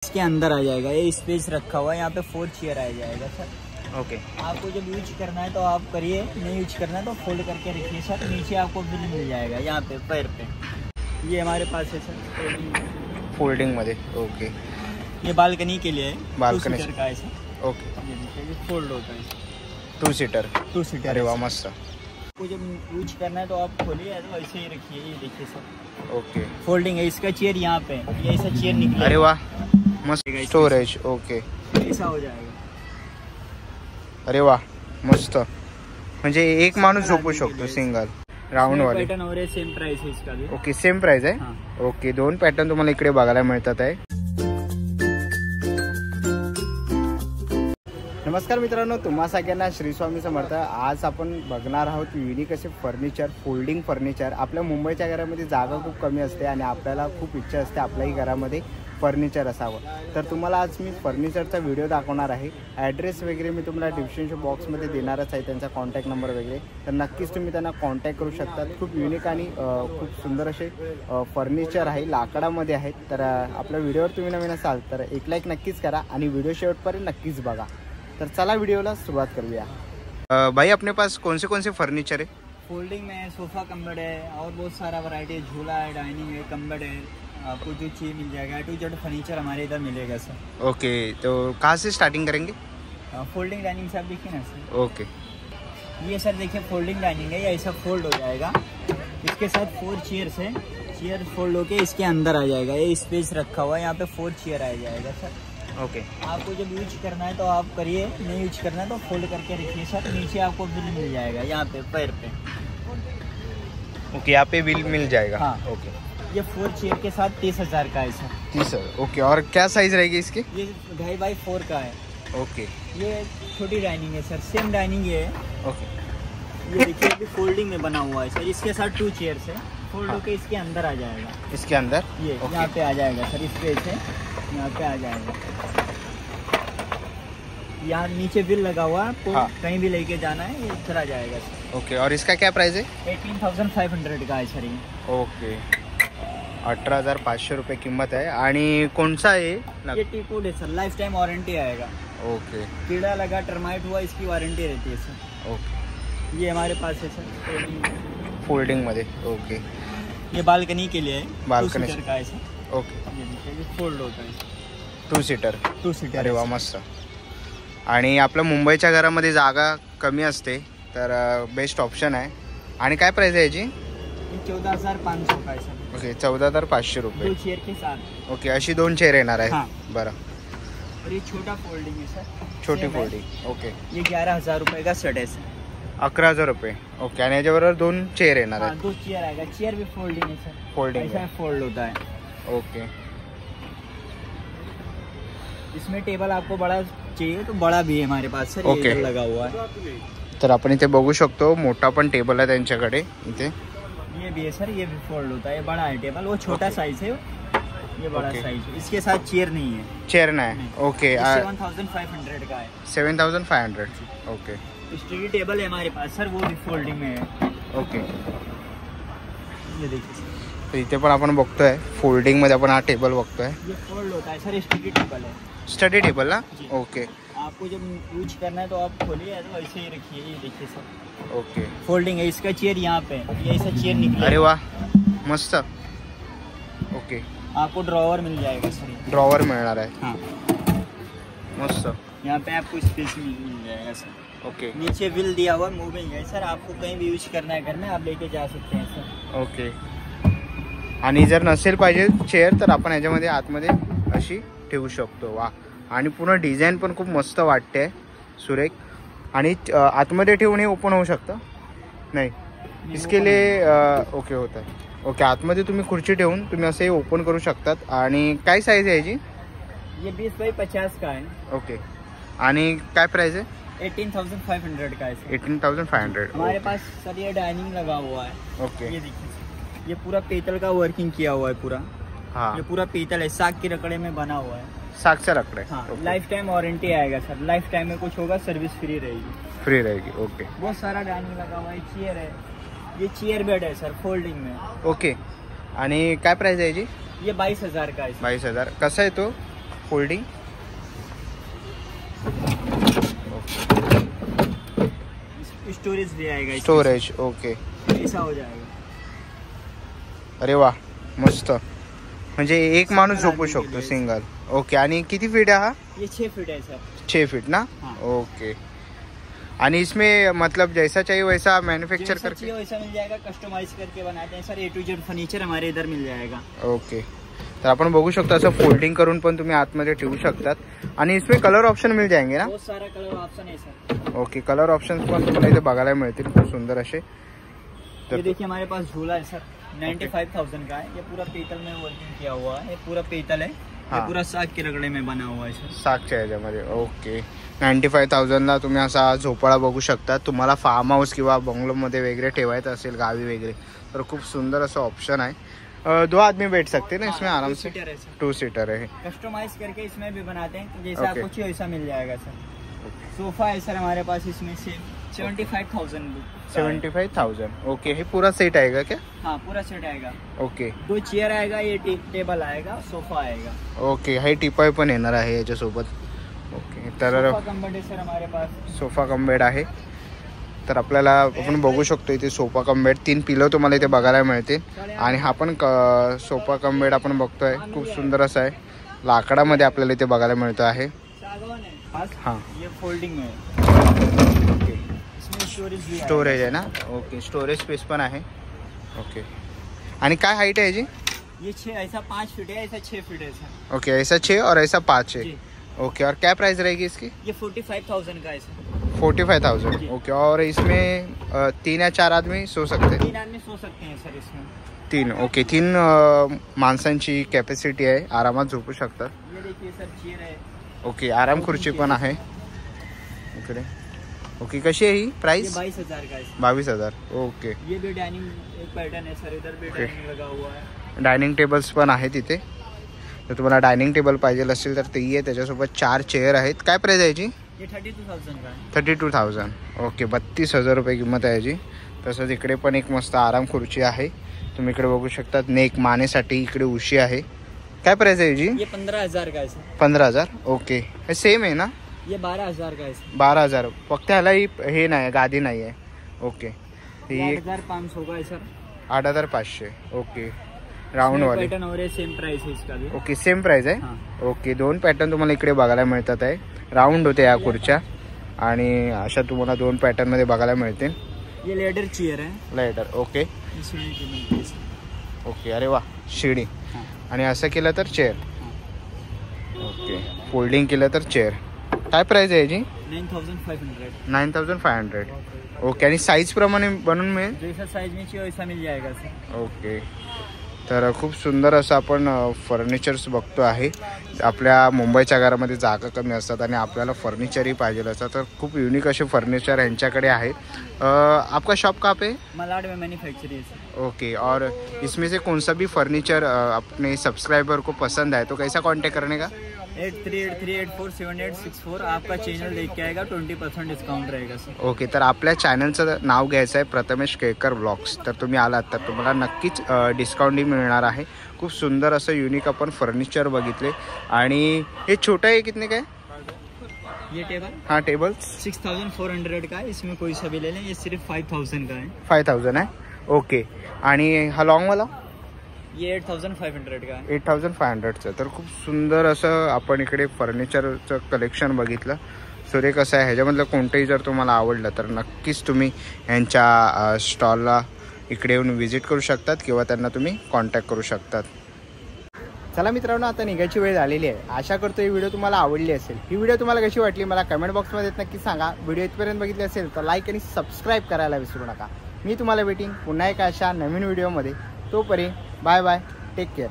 इसके अंदर आ जाएगा, ये स्पेस रखा हुआ है, यहाँ पे 4 चेयर आ जाएगा सर। ओके। आपको जब यूज करना है तो आप करिए, नहीं यूज करना है तो फोल्ड करके रखिए सर। नीचे आपको बिल मिल जाएगा यहाँ पे पैर पे। ये हमारे पास है सर फोल्डिंग मध्ये। ओके। ये बालकनी के लिए है, बालकनी 2 सीटर का है सर। ओके। ये फोल्ड होता है 2 सीटर। 2 सीटर। अरे वाह मस्त। आपको जब यूज करना है तो आप खोलिए, तो ऐसे ही रखिए। ये देखिए सर ओके। फोल्डिंग है, इसका चेयर यहाँ पे, ये ऐसा चेयर निकले। अरे वाह मस्त। स्टोरेज। ओके। ऐसा हो जाएगा। अरे वाह मस्त, म्हणजे एक माणूस झोपू शकतो सिंगल राऊंड वाले। पॅटर्न और सेम प्राइस है इसका भी। ओके सेम प्राइस आहे। हाँ। ओके 2 पॅटर्न तुम्हाला इकडे बघायला मिळतात आहे। नमस्कार मित्रांनो, तुम्हा सगळ्यांना श्री स्वामी समर्थ। आज आपण बघणार आहोत युनिक असे फर्निचर, फोल्डिंग फर्निचर। आपल्या मुंबईच्या घरामध्ये जागा खूप कमी असते आणि आपल्याला खूप इच्छा असते आपल्याही घरामध्ये फर्निचर असावं। तर तुम्हाला आज मी फर्निचरचा व्हिडिओ दाखवणार आहे। ॲड्रेस वगैरे मी तुम्हाला डिस्क्रिप्शन बॉक्समध्ये देणारच आहे, त्यांचा कॉन्टॅक्ट नंबर वगैरे। तर नक्कीच तुम्ही त्यांना कॉन्टॅक्ट करू शकता। खूप युनिक आणि खूप सुंदर असे फर्निचर आहे, लाकडामध्ये आहेत। तर आपल्या व्हिडिओवर तुम्ही नवीन असाल तर एक लाईक नक्कीच करा आणि व्हिडिओ शेवटपर्यंत नक्कीच बघा। तर चला वीडियोला सुरुवात करूया। भाई अपने पास कौन से फर्नीचर है? फोल्डिंग में सोफा कम्बर्ड है और बहुत सारा वैरायटी है, झूला है, डाइनिंग है, कम्बर्ड है, आपको जो चाहिए मिल जाएगा। A to Z फर्नीचर हमारे इधर मिलेगा सर। ओके, तो कहाँ से स्टार्टिंग करेंगे? फोल्डिंग डाइनिंग से आप देखिए ना सर। ओके। ये सर देखिए फोल्डिंग डाइनिंग है, ये ऐसा फोल्ड हो जाएगा। इसके साथ 4 चेयर्स है, चेयर फोल्ड होके इसके अंदर आ जाएगा। ये स्पेस रखा हुआ है, यहाँ पे 4 चेयर आ जाएगा सर। ओके। आपको जब यूज करना है तो आप करिए, नहीं यूज करना है तो फोल्ड करके रखिए सर। नीचे आपको बिल मिल जाएगा यहाँ पे पैर पे। ओके, यहाँ पे बिल मिल जाएगा। हाँ। ओके। ये 4 चेयर के साथ 30,000 का है सर। 30,000। ओके, और क्या साइज रहेगी इसकी? ये 2.5 बाई 4 का है। ओके। ये छोटी डाइनिंग है सर, सेम डाइनिंग ये है। ओके। ये देखिए अभी फोल्डिंग में बना हुआ है सर। इसके साथ 2 चेयर्स है, फोल्ड होके इसके अंदर आ जाएगा। इसके अंदर ये ओके। यहाँ पे आ जाएगा सर, स्पेस है यहाँ पे आ जाएगा। यहाँ नीचे बिल लगा हुआ है, आपको हाँ। कहीं भी लेके जाना है, ये इधर आ जाएगा सर। ओके, और इसका क्या प्राइस है? 18,500 का है सर ये। ओके, 18,500 रुपये किंमत है। आणि कोणसा है? ये टीकवुड है सर, लाइफ टाइम वारंटी आएगा। ओके। कीड़ा लगा, टर्माइट हुआ, इसकी वारंटी रहती है सर। ओके। ये हमारे पास है सर फोल्डिंग मध्ये। ओके। ये बालकनी के लिए है, बालकनी 2 सीटर का है सर। ओके। ये देखिए ये फोल्ड होता है 2 सीटर। 2 सीटर। अरे वा मस्त। आणि आपल्या मुंबईच्या घरामध्ये जागा कमी असते तर बेस्ट ऑप्शन आहे। आणि काय प्राइस आहे याची? 14,500 का है सर। ओके, 14,500 रुपये। 2 चेयर के साथ। ओके, अशी 2 चेअर येणार आहे। हाँ। बरं, और ये छोटा फोल्डिंग है सर, छोटी सेम है। फोल्डिंग। ओके, ये 11,000 रुपये का सेट है सर। 11,000 रुपये। ओके, आणि याच्याबरोबर 2 चेअर येणार हाँ, आहे। 2 चेयर आएगा। चेयर भी फोल्डिंग है सर, फोल्डिंग ऐसा है। फोल्ड होता है। ओके। इसमें टेबल आपको बड़ा चाहिए तो बड़ा भी है हमारे पास सर। ओके। ये लगा हुआ है। तर आपण इथे बघू शकतो मोठा पण टेबल आहे त्यांच्याकडे इथे। ये भी है सर, ये भी फोल्ड होता है। ये बड़ा है टेबल, वो छोटा ओके। साइज है, ये बड़ा ओके। साइज है। इसके साथ चेयर नहीं है। चेअर नाही। ओके, 7,500 का है। 7,500। ओके। स्टडी टेबल है हमारे पास सर, वो भी फोल्डिंग में है। ओके, ये देखिए सर, तर इथे पण आपण बघतोय फोल्डिंग मध्ये आपण हा टेबल बघतोय। ये फोल्ड होता है सर, स्टडी टेबल है। स्टडी टेबल ना? जी। ओके। आपको जब यूज करना है तो आप खोलिए, तो ऐसे ही रखिए। ये देखिए सर ओके। फोल्डिंग है, इसका चेयर यहाँ पे, ये ऐसा चेयर निकले। अरे वाह मस्त। ओके, आपको ड्रॉवर मिल जाएगा सर। ड्रॉवर मिळणार आहे। हाँ, मस्त। यहाँ पे आपको स्पेस मिल जाएगा सर। ओके। नीचे व्हील दिया हुआ, मूविंग है सर। आपको कहीं भी यूज करना है घर में, आप लेके जा सकते हैं सर। ओके, आणि जर नसेल पाहिजे चेअर तर आपण याच्यामध्ये आतमध्ये अशी ठेवू शकतो। वा, आणि पूर्ण डिझाईन पण खूप मस्त वाटते, सुरेख। आणि आतमध्ये ठेवून हे ओपन होऊ शकतं? नाही, इसके लिए ओके होता है। ओके, आतमध्ये तुम्ही खुर्ची ठेवून तुम्ही असे ओपन करू शकतात। आणि काय साईज आहे याची? ये 20 बाई 50 का है। ओके, आणि काय प्राइस आहे? 18,500 का है सर। 18,500। हमारे पास सर ये डाइनिंग लगा हुआ है। ओके। ये देखिए, ये पूरा पीतल का वर्किंग किया हुआ है पूरा। हाँ, ये पूरा पीतल है, साग के रकड़े में बना हुआ है। सागचा रकडे। हाँ, लाइफ टाइम वारंटी आएगा सर। लाइफ टाइम में कुछ होगा सर्विस फ्री रहेगी। फ्री रहेगी। ओके। बहुत सारा डाइनिंग लगा हुआ है। चेयर है, ये चेयर बेड है सर, फोल्डिंग में। ओके, आणि काय प्राइस आहे याची? ये 22,000 का है सर। 22,000। कसा आहे तो? फोल्डिंग। स्टोरेज भी आएगा, स्टोरेज ओके, ऐसा हो जाएगा। अरे वा मस्त, म्हणजे एक माणूस झोपू शकतो सिंगल। ओके, आणि किती फीट आहे हा? ये 6 फीट है सर। 6 फीट ना? हाँ। ओके, आणि इसमें मतलब जैसा चाहिए वैसा मैन्युफैक्चर करके वैसा मिल जाएगा, कस्टमाइज करके बनाते हैं sir. A to Z furniture हमारे इधर मिल जाएगा। ओके, तर आपण बघू शकतो असं फोल्डिंग करून पण तुम्ही आतमध्ये ठेवू शकतात, आणि इसमें कलर ऑप्शन मिल जाएंगे ना? बहुत सारा कलर ऑप्शन है सर। ओके, कलर ऑप्शन पण तुम्हाला इथे बघायला मिळतील, खूप सुंदर असे। ये देखिए हमारे पास झूला है सर, 95,000 का है। ये पूरा पीतल में वर्किंग किया हुआ है, ये पूरा पीतल है। ये पूरा साग के रगड़े में बना हुआ है सर, सागच्या ह्याच्यामध्ये। ओके, 95,000ला तुम्ही असा झोपाळा बघू शकता। तुम्हाला फार्म हाऊस किंवा बंगलोमध्ये वगैरे ठेवायचं असेल गावी वगैरे तर खूप सुंदर असं ऑप्शन आहे। 2 आदमी बैठ सकते हैं ना इसमें आराम से? 2 सीटर है। कस्टमाइज करके इसमें भी बनाते हैं, जैसा आपको चाहिए वैसा मिल जाएगा सर। सोफा है सर हमारे पास इसमें से 75,000। 75,000 ओके, हे पूरा सेट आएगा क्या? हाँ पूरा सेट आएगा। ओके, 2 चेयर आएगा, ये टेबल आएगा, सोफा आएगा। ओके, हे टिपाय पण येणार आहे याच्यासोबत। ओके, तर सोफा कम बेड है सर हमारे पास। सोफा कम बेड आहे, तर आपल्याला आपण बघू शकतो इथे सोफा कम बेड, 3 पिलो तुम्हाला इथे बघायला मिळतील। आणि हा पण सोफा कम बेड आपण बघतोय, खूप सुंदर असा आहे, लाकडामध्ये आपल्याला इथे बघायला मिळतो आहे। हाँ, ये फोल्डिंग में ओके, इसमें स्टोरेज भी स्टोरेज आहे ना? ओके, स्टोरेज स्पेस पण आहे। ओके, आणि काय हाईट आहे याची? ये 6 ऐसा 5 फीट है, ऐसा 6 फीट है सर। ओके, ऐसा 6 और ऐसा 5 है। जी। ओके, और क्या प्राइस रहेगी इसकी? ये 45,000 का है सर। 45,000 ओके, और इसमें 3 या 4 आदमी सो सकते हैं? 3 आदमी सो सकते हैं सर इसमें। 3 ओके, 3 माणसांची कॅपॅसिटी आहे, आरामात झोपू शकतात। ये देखिए सर चेयर है। ओके, आराम खुर्ची पण आहे इकडे। ओके, कशी आहे ही प्राइस? 22,000 का है सर। 22,000 ओके। ये भी डाइनिंग एक पैटर्न है सर, इधर भी डाइनिंग लगा हुआ है। डायनिंग टेबल्स पण आहेत इथे, तर तुम्हाला डायनिंग टेबल पाहिजे असेल तर तेही आहे, त्याच्यासोबत 4 चेअर आहेत। काय प्राइस आहे याची? ये 32,000 का है। 32,000 ओके, 32,000 रुपये किंमत आहे याची। तसंच इकडे पण एक मस्त आराम खुर्ची आहे, तुम्ही इकडे बघू शकता। नेक मानेसाठी इकडे उशी आहे। काय प्राइस आहे याची? ये 15,000 का है सर। 15,000 ओके, हे सेम आहे ना? ये 12,000 का है सर। 12,000 फक्त ह्याला हे नाही, गादी नाही आहे। ओके, ही 8,500 का है सर। 8,500 ओके, राऊंड वाले पैटर्न और सेम प्राइस है इसका भी। ओके, सेम प्राइस आहे। हाँ। ओके, 2 पॅटर्न तुम्हाला इकडे बघायला मिळतात आहे, राऊंड होते या खुर्च्या, आणि अशा तुम्हाला 2 पॅटर्न मध्ये बघायला मिळतील। ये लेडर चेयर है। लेडर ओके, ये सीढ़ी की मिलती है सर। ओके, अरे वा शिडी। हाँ। आणि असं केलं तर चेअर। ओके, फोल्डिंग केलं तर चेअर। काय प्राइस आहे याची? 9,500। 9,500 ओके, आणि साईज प्रमाणे बनवून मिळेल? जैसा साइज में चाहिए वैसा मिल जाएगा सर। ओके, तर खूप सुंदर असं आपण फर्निचर्स बघतो आहे। आपल्या मुंबईच्या घरामध्ये जागा कमी असतात आणि आपल्याला फर्निचरही पाहिजे असतात, तर खूप युनिक असे फर्निचर यांच्याकडे आहेत। आपका शॉप कहाँ पे? मलाड में मैन्युफैक्चर है सर। ओके, और इसमें से कौन सा भी फर्नीचर अपने सब्सक्राइबर को पसंद आए तो कैसा कांटेक्ट करने का? 8383847864। आपका चैनल देख के आएगा, 20% डिस्काउंट रहेगा सर। ओके, तर आपल्या चॅनलचं नाव घ्यायचं आहे प्रथमेश केळकर ब्लॉग्स, तर तुम्ही आलात तर तुम्हाला नक्कीच डिस्काउंटही मिळणार आहे। खूप सुंदर असं युनिक आपण फर्निचर बघितले। आणि हे छोटा आहे, कितने का है ये टेबल? हाँ, टेबल 6,400 का है, इसमें कोई सा भी ले लें। ये सिर्फ 5,000 का है। 5,000 आहे ओके, आणि हा लॉंग वाला? ये 8,500 का है। 8,500चं। तर खूप सुंदर असं आपण इकडे फर्निचरचं कलेक्शन बघितलं। सुरेख असं आहे, ह्याच्यामधलं कोणतंही जर तुम्हाला आवडलं तर नक्कीच तुम्ही यांच्या स्टॉलला इकडे येऊन व्हिजिट करू शकतात किंवा त्यांना तुम्ही कॉन्टॅक्ट करू शकतात। चला मित्रांनो, आता निघायची वेळ झालेली आहे। आशा करतो ही व्हिडिओ तुम्हाला आवडली असेल। ही व्हिडिओ तुम्हाला कशी वाटली मला कमेंट बॉक्समध्ये नक्की सांगा। व्हिडिओ इथपर्यंत बघितली असेल तर लाईक आणि सबस्क्राईब करायला विसरू नका। मी तुम्हाला भेटीन पुन्हा एका अशा नवीन व्हिडिओमध्ये। तोपर्यंत बाय बाय, टेक केअर।